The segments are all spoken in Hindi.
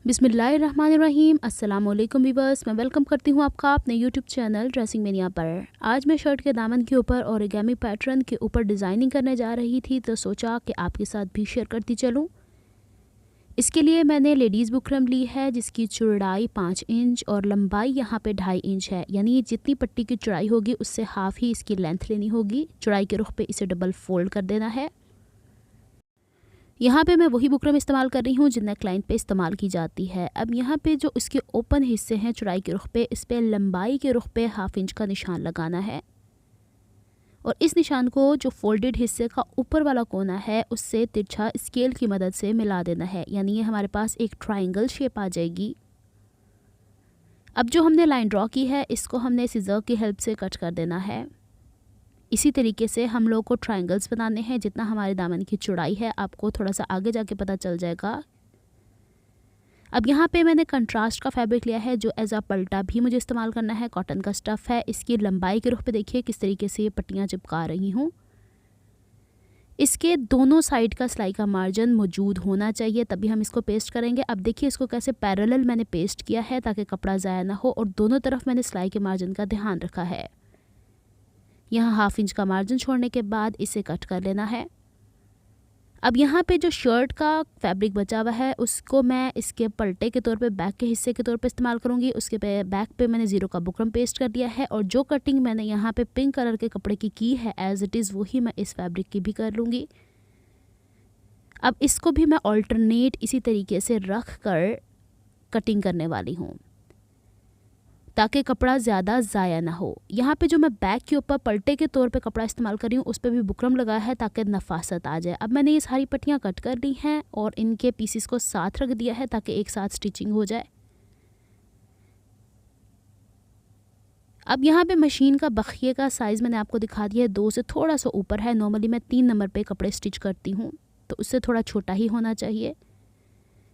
बिस्मिल्लाहिर्रहमानिर्रहीम। अस्सलाम वालेकुम व्यूअर्स, मैं वेलकम करती हूँ आपका अपने यूट्यूब चैनल ड्रेसिंग मेनिया पर। आज मैं शर्ट के दामन के ऊपर ओरिगामी पैटर्न के ऊपर डिज़ाइनिंग करने जा रही थी, तो सोचा कि आपके साथ भी शेयर करती चलूँ। इसके लिए मैंने लेडीज़ बुकरम ली है जिसकी चौड़ाई 5 इंच और लंबाई यहाँ पे 2.5 इंच है, यानी जितनी पट्टी की चौड़ाई होगी उससे हाफ़ ही इसकी लेंथ लेनी होगी। चौड़ाई के रुख पे इसे डबल फोल्ड कर देना है। यहाँ पे मैं वही बुकरम इस्तेमाल कर रही हूँ जिन्हें क्लाइंट पे इस्तेमाल की जाती है। अब यहाँ पे जो इसके ओपन हिस्से हैं चौड़ाई के रुख पे, इस पे लंबाई के रुख पे 1/2 इंच का निशान लगाना है और इस निशान को जो फोल्डेड हिस्से का ऊपर वाला कोना है उससे तिरछा स्केल की मदद से मिला देना है, यानी ये हमारे पास एक ट्राइंगल शेप आ जाएगी। अब जो हमने लाइन ड्रॉ की है इसको हमने सिज़र की हेल्प से कट कर देना है। इसी तरीके से हम लोग को ट्रायंगल्स बनाने हैं। जितना हमारे दामन की चौड़ाई है आपको थोड़ा सा आगे जाके पता चल जाएगा। अब यहाँ पे मैंने कंट्रास्ट का फैब्रिक लिया है जो एज अ पल्टा भी मुझे इस्तेमाल करना है। कॉटन का स्टफ़ है। इसकी लंबाई के रुख पे देखिए किस तरीके से ये पट्टियाँ चिपका रही हूँ। इसके दोनों साइड का सिलाई का मार्जिन मौजूद होना चाहिए, तभी हम इसको पेस्ट करेंगे। अब देखिए इसको कैसे पैरेलल मैंने पेस्ट किया है ताकि कपड़ा ज़ाया ना हो और दोनों तरफ मैंने सिलाई के मार्जिन का ध्यान रखा है। यहाँ 1/2 इंच का मार्जिन छोड़ने के बाद इसे कट कर लेना है। अब यहाँ पे जो शर्ट का फैब्रिक बचा हुआ है उसको मैं इसके पलटे के तौर पे, बैक के हिस्से के तौर पे इस्तेमाल करूँगी। उसके बैक पे मैंने ज़ीरो का बुकरम पेस्ट कर दिया है और जो कटिंग मैंने यहाँ पे पिंक कलर के कपड़े की है एज़ इट इज़ वही मैं इस फैब्रिक की भी कर लूँगी। अब इसको भी मैं ऑल्टरनेट इसी तरीके से रख कर कटिंग करने वाली हूँ ताकि कपड़ा ज़्यादा ज़ाया ना हो। यहाँ पे जो मैं बैक के ऊपर पलटे के तौर पे कपड़ा इस्तेमाल कर रही हूँ उस पर भी बुकरम लगाया है ताकि नफासत आ जाए। अब मैंने ये सारी पट्टियाँ कट कर ली हैं और इनके पीसेस को साथ रख दिया है ताकि एक साथ स्टिचिंग हो जाए। अब यहाँ पे मशीन का बखिए का साइज़ मैंने आपको दिखा दिया है, 2 से थोड़ा सा ऊपर है। नॉर्मली मैं 3 नंबर पे कपड़े स्टिच करती हूँ तो उससे थोड़ा छोटा ही होना चाहिए।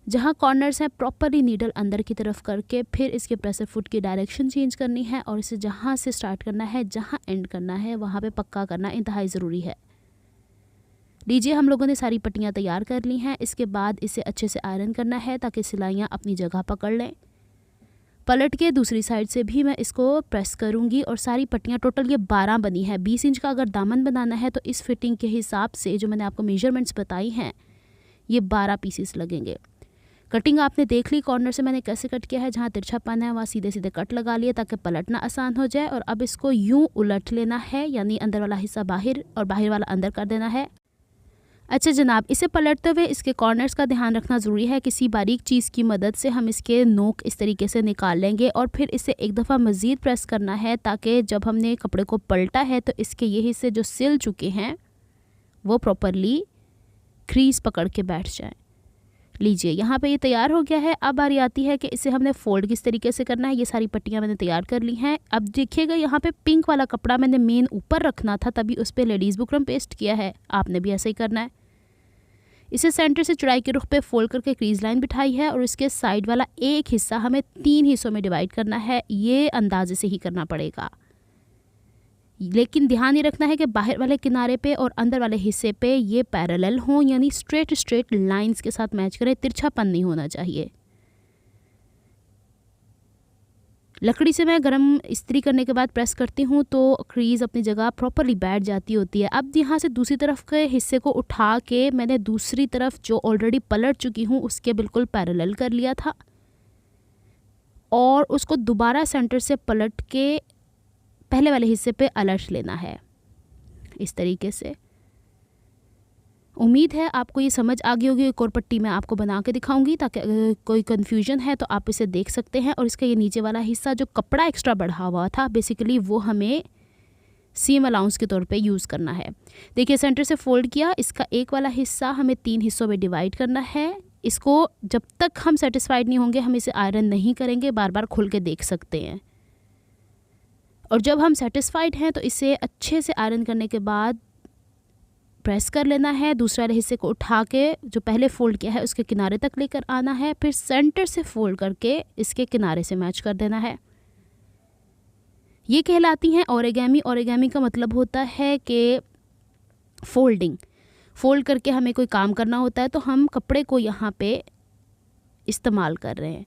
जहाँ कॉर्नर्स हैं प्रॉपरली नीडल अंदर की तरफ करके फिर इसके प्रेसर फुट की डायरेक्शन चेंज करनी है और इसे जहाँ से स्टार्ट करना है जहाँ एंड करना है वहाँ पे पक्का करना इंतहाई ज़रूरी है। लीजिए हम लोगों ने सारी पट्टियाँ तैयार कर ली हैं। इसके बाद इसे अच्छे से आयरन करना है ताकि सिलाइयाँ अपनी जगह पकड़ लें। पलट के दूसरी साइड से भी मैं इसको प्रेस करूँगी और सारी पट्टियाँ टोटल ये 12 बनी है। 20 इंच का अगर दामन बनाना है तो इस फिटिंग के हिसाब से जो मैंने आपको मेजरमेंट्स बताई हैं ये 12 पीसीस लगेंगे। कटिंग आपने देख ली, कॉर्नर से मैंने कैसे कट किया है। जहाँ तिरछापन है वहाँ सीधे सीधे कट लगा लिए ताकि पलटना आसान हो जाए। और अब इसको यूं उलट लेना है, यानी अंदर वाला हिस्सा बाहर और बाहर वाला अंदर कर देना है। अच्छा जनाब, इसे पलटते हुए इसके कॉर्नर्स का ध्यान रखना ज़रूरी है। किसी बारीक चीज़ की मदद से हम इसके नोक इस तरीके से निकाल लेंगे और फिर इसे एक दफ़ा मज़ीद प्रेस करना है ताकि जब हमने कपड़े को पलटा है तो इसके ये हिस्से जो सिल चुके हैं वो प्रॉपरली क्रीज पकड़ के बैठ जाएँ। लीजिए यहाँ पे ये तैयार हो गया है। अब बारी आती है कि इसे हमने फोल्ड किस तरीके से करना है। ये सारी पट्टियाँ मैंने तैयार कर ली हैं। अब देखिएगा यहाँ पे पिंक वाला कपड़ा मैंने मेन ऊपर रखना था, तभी उस पर लेडीज़ बुकरम पेस्ट किया है। आपने भी ऐसा ही करना है। इसे सेंटर से चौड़ाई के रुख पे फोल्ड करके क्रीज लाइन बिठाई है और इसके साइड वाला एक हिस्सा हमें 3 हिस्सों में डिवाइड करना है। ये अंदाजे से ही करना पड़ेगा, लेकिन ध्यान ये रखना है कि बाहर वाले किनारे पे और अंदर वाले हिस्से पे ये पैरेलल हों, यानी स्ट्रेट लाइंस के साथ मैच करें। तिरछापन नहीं होना चाहिए। लकड़ी से मैं गरम इस्त्री करने के बाद प्रेस करती हूँ तो क्रीज अपनी जगह प्रॉपरली बैठ जाती होती है। अब यहाँ से दूसरी तरफ के हिस्से को उठा के मैंने दूसरी तरफ जो ऑलरेडी पलट चुकी हूँ उसके बिल्कुल पैरेलल कर लिया था और उसको दोबारा सेंटर से पलट के पहले वाले हिस्से पे अलट लेना है इस तरीके से। उम्मीद है आपको ये समझ आ गई होगी। एक और पट्टी मैं आपको बना के दिखाऊंगी ताकि अगर कोई कन्फ्यूजन है तो आप इसे देख सकते हैं। और इसका ये नीचे वाला हिस्सा जो कपड़ा एक्स्ट्रा बढ़ा हुआ था बेसिकली वो हमें सीम अलाउंस के तौर पे यूज़ करना है। देखिए सेंटर से फोल्ड किया, इसका एक वाला हिस्सा हमें 3 हिस्सों में डिवाइड करना है। इसको जब तक हम सेटिस्फाइड नहीं होंगे हम इसे आयरन नहीं करेंगे, बार बार खोल के देख सकते हैं। और जब हम सेटिस्फाइड हैं तो इसे अच्छे से आयरन करने के बाद प्रेस कर लेना है। दूसरे वाले हिस्से को उठा के जो पहले फोल्ड किया है उसके किनारे तक लेकर आना है, फिर सेंटर से फोल्ड करके इसके किनारे से मैच कर देना है। ये कहलाती हैं ओरिगामी। ओरिगामी का मतलब होता है कि फोल्डिंग। फोल्ड करके हमें कोई काम करना होता है तो हम कपड़े को यहाँ पे इस्तेमाल कर रहे हैं।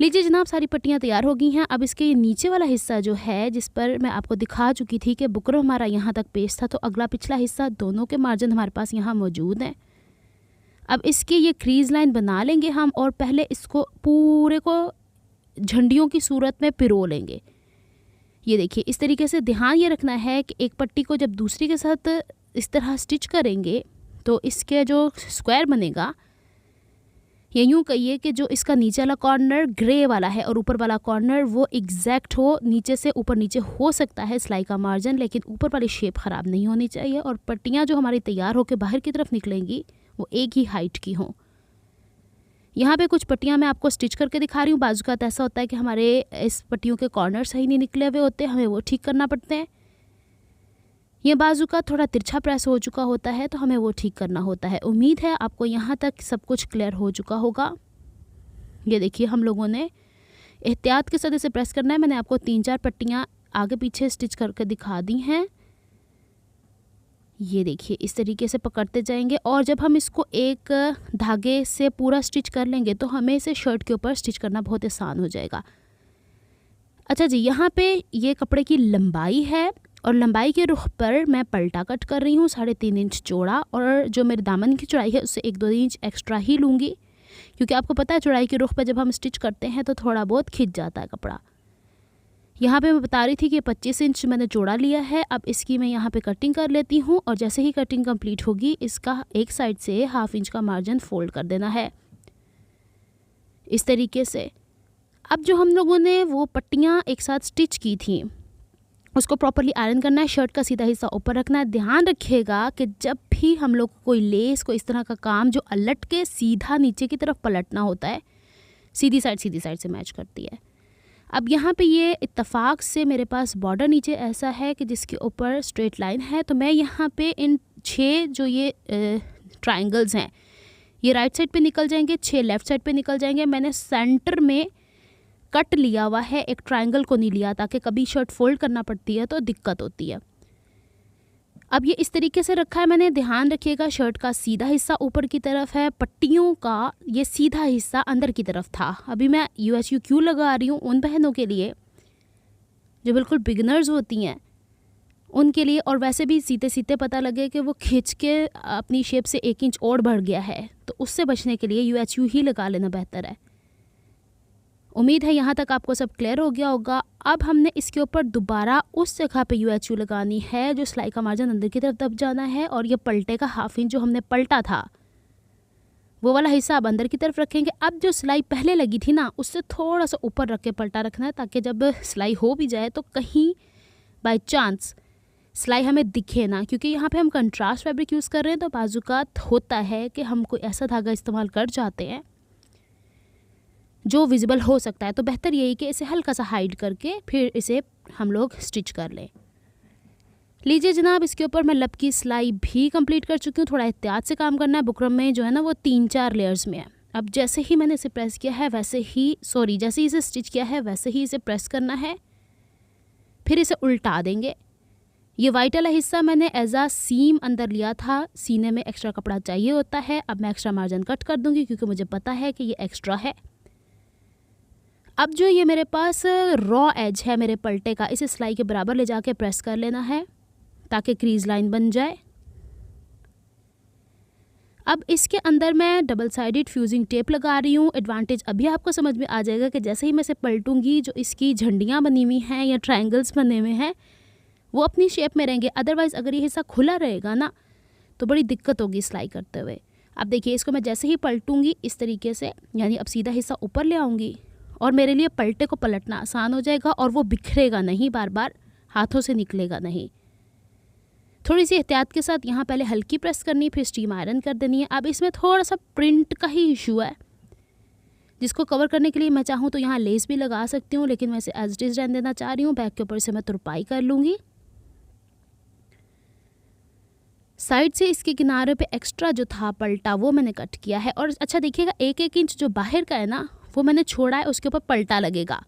लीजिए जनाब, सारी पट्टियाँ तैयार हो गई हैं। अब इसके ये नीचे वाला हिस्सा जो है, जिस पर मैं आपको दिखा चुकी थी कि बुकरम हमारा यहाँ तक पेस्ट था, तो अगला पिछला हिस्सा दोनों के मार्जिन हमारे पास यहाँ मौजूद हैं। अब इसकी ये क्रीज लाइन बना लेंगे हम, और पहले इसको पूरे को झंडियों की सूरत में पिरो लेंगे। ये देखिए, इस तरीके से ध्यान ये रखना है कि एक पट्टी को जब दूसरी के साथ इस तरह स्टिच करेंगे तो इसके जो स्क्वायर बनेगा, या यूँ कहिए कि जो इसका नीचे वाला कॉर्नर ग्रे वाला है और ऊपर वाला कॉर्नर वो एग्जैक्ट हो, नीचे से ऊपर नीचे हो सकता है सिलाई का मार्जिन, लेकिन ऊपर वाली शेप ख़राब नहीं होनी चाहिए। और पट्टियाँ जो हमारी तैयार होकर बाहर की तरफ निकलेंगी वो एक ही हाइट की हों। यहाँ पे कुछ पट्टियाँ मैं आपको स्टिच करके दिखा रही हूँ। बाजू का ऐसा होता है कि हमारे इस पट्टियों के कॉर्नर सही नहीं निकले हुए होते, हमें वो ठीक करना पड़ते हैं। ये बाजू का थोड़ा तिरछा प्रेस हो चुका होता है तो हमें वो ठीक करना होता है। उम्मीद है आपको यहाँ तक सब कुछ क्लियर हो चुका होगा। ये देखिए, हम लोगों ने एहतियात के साथ इसे प्रेस करना है। मैंने आपको 3-4 पट्टियाँ आगे पीछे स्टिच करके दिखा दी हैं। ये देखिए, इस तरीके से पकड़ते जाएंगे, और जब हम इसको एक धागे से पूरा स्टिच कर लेंगे तो हमें इसे शर्ट के ऊपर स्टिच करना बहुत आसान हो जाएगा। अच्छा जी, यहाँ पे ये कपड़े की लंबाई है, और लंबाई के रुख पर मैं पलटा कट कर रही हूँ 3.5 इंच चौड़ा, और जो मेरे दामन की चौड़ाई है उससे 1-2 इंच एक्स्ट्रा ही लूँगी, क्योंकि आपको पता है चौड़ाई के रुख पर जब हम स्टिच करते हैं तो थोड़ा बहुत खिंच जाता है कपड़ा। यहाँ पे मैं बता रही थी कि 25 इंच मैंने चौड़ा लिया है। अब इसकी मैं यहाँ पे कटिंग कर लेती हूँ, और जैसे ही कटिंग कंप्लीट होगी इसका एक साइड से 1/2 इंच का मार्जिन फोल्ड कर देना है इस तरीके से। अब जो हम लोगों ने वो पट्टियाँ एक साथ स्टिच की थी उसको प्रॉपरली आयरन करना है। शर्ट का सीधा हिस्सा ऊपर रखना है। ध्यान रखिएगा कि जब भी हम लोग कोई लेस को इस तरह का काम जो अलट के सीधा नीचे की तरफ पलटना होता है, सीधी साइड से मैच करती है। अब यहाँ पे ये इत्तेफाक से मेरे पास बॉर्डर नीचे ऐसा है कि जिसके ऊपर स्ट्रेट लाइन है, तो मैं यहाँ पे इन 6 जो ये ट्रायंगल्स हैं ये राइट साइड पे निकल जाएंगे, 6 लेफ़्ट साइड पे निकल जाएंगे। मैंने सेंटर में कट लिया हुआ है, एक ट्रायंगल को नहीं लिया, ताकि कभी शर्ट फोल्ड करना पड़ती है तो दिक्कत होती है। अब ये इस तरीके से रखा है मैंने। ध्यान रखिएगा, शर्ट का सीधा हिस्सा ऊपर की तरफ है, पट्टियों का ये सीधा हिस्सा अंदर की तरफ था। अभी मैं USU क्यों लगा रही हूँ, उन बहनों के लिए जो बिल्कुल बिगनर्स होती हैं उनके लिए, और वैसे भी सीते सीते पता लगे कि वो खींच के अपनी शेप से 1 इंच और बढ़ गया है, तो उससे बचने के लिए USU ही लगा लेना बेहतर है। उम्मीद है यहाँ तक आपको सब क्लियर हो गया होगा। अब हमने इसके ऊपर दोबारा उस जगह पे UHU लगानी है जो सिलाई का मार्जिन अंदर की तरफ दब जाना है, और ये पलटे का 1/2 इंच जो हमने पलटा था वो वाला हिस्सा अब अंदर की तरफ रखेंगे। अब जो सिलाई पहले लगी थी ना उससे थोड़ा सा ऊपर रख के पलटा रखना है, ताकि जब सिलाई हो भी जाए तो कहीं बाई चांस सिलाई हमें दिखे ना, क्योंकि यहाँ पे हम कंट्रास्ट फैब्रिक यूज़ कर रहे हैं। तो बाजुकात होता है कि हम कोई ऐसा धागा इस्तेमाल कर जाते हैं जो विजिबल हो सकता है, तो बेहतर यही कि इसे हल्का सा हाइड करके फिर इसे हम लोग स्टिच कर लें। लीजिए जनाब, इसके ऊपर मैं लब की सिलाई भी कंप्लीट कर चुकी हूँ। थोड़ा एहतियात से काम करना है। बुकरम में जो है ना वो 3-4 लेयर्स में है। अब जैसे ही मैंने इसे प्रेस किया है जैसे ही इसे स्टिच किया है वैसे ही इसे प्रेस करना है, फिर इसे उल्टा देंगे। ये वाइट वाला हिस्सा मैंने एज आ सीम अंदर लिया था, सीने में एक्स्ट्रा कपड़ा चाहिए होता है। अब मैं एक्स्ट्रा मार्जिन कट कर दूँगी क्योंकि मुझे पता है कि ये एक्स्ट्रा है। अब जो ये मेरे पास रॉ एज है मेरे पलटे का, इसे सिलाई के बराबर ले जाके प्रेस कर लेना है ताकि क्रीज लाइन बन जाए। अब इसके अंदर मैं डबल साइडेड फ्यूजिंग टेप लगा रही हूँ। एडवांटेज अभी आपको समझ में आ जाएगा कि जैसे ही मैं इसे पलटूंगी जो इसकी झंडियाँ बनी हुई हैं या ट्रायंगल्स बने हुए हैं वो अपनी शेप में रहेंगे। अदरवाइज़ अगर ये हिस्सा खुला रहेगा ना तो बड़ी दिक्कत होगी सिलाई करते हुए। अब देखिए, इसको मैं जैसे ही पलटूंगी इस तरीके से, यानी अब सीधा हिस्सा ऊपर ले आऊँगी और मेरे लिए पलटे को पलटना आसान हो जाएगा और वो बिखरेगा नहीं, बार बार हाथों से निकलेगा नहीं। थोड़ी सी एहतियात के साथ यहाँ पहले हल्की प्रेस करनी, फिर स्टीम आयरन कर देनी है। अब इसमें थोड़ा सा प्रिंट का ही इशू है, जिसको कवर करने के लिए मैं चाहूँ तो यहाँ लेस भी लगा सकती हूँ, लेकिन मैं इसे एज इट इज़ रहने देना चाह रही हूँ। बैक के ऊपर से मैं तुरपाई कर लूँगी। साइड से इसके किनारे पे एक्स्ट्रा जो था पलटा वो मैंने कट किया है। और अच्छा देखिएगा, 1-1 इंच जो बाहर का है ना वो मैंने छोड़ा है, उसके ऊपर पलटा लगेगा,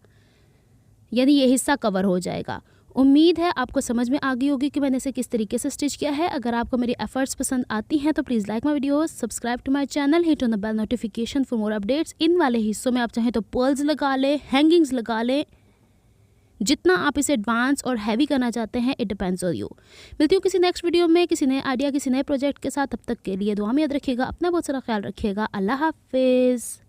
यानी ये हिस्सा कवर हो जाएगा। उम्मीद है आपको समझ में आ गई होगी कि मैंने इसे किस तरीके से स्टिच किया है। अगर आपको मेरी एफर्ट्स पसंद आती हैं तो please like my videos, subscribe to my channel, hit on the bell notification for more updates. इन वाले हिस्सों में आप चाहें तो पर्ल्स लगा लें, हैंगिंग्स लगा लें, जितना आप इसे एडवांस और हैवी करना चाहते हैं, इट डिपेंड्स ऑन यू। मिलती हूँ किसी नेक्स्ट वीडियो में किसी नए आइडिया, किसी नए प्रोजेक्ट के साथ। तब तक के लिए दुआ में याद रखिएगा, अपना बहुत सारा ख्याल रखिएगा। अल्लाह हाफिज़।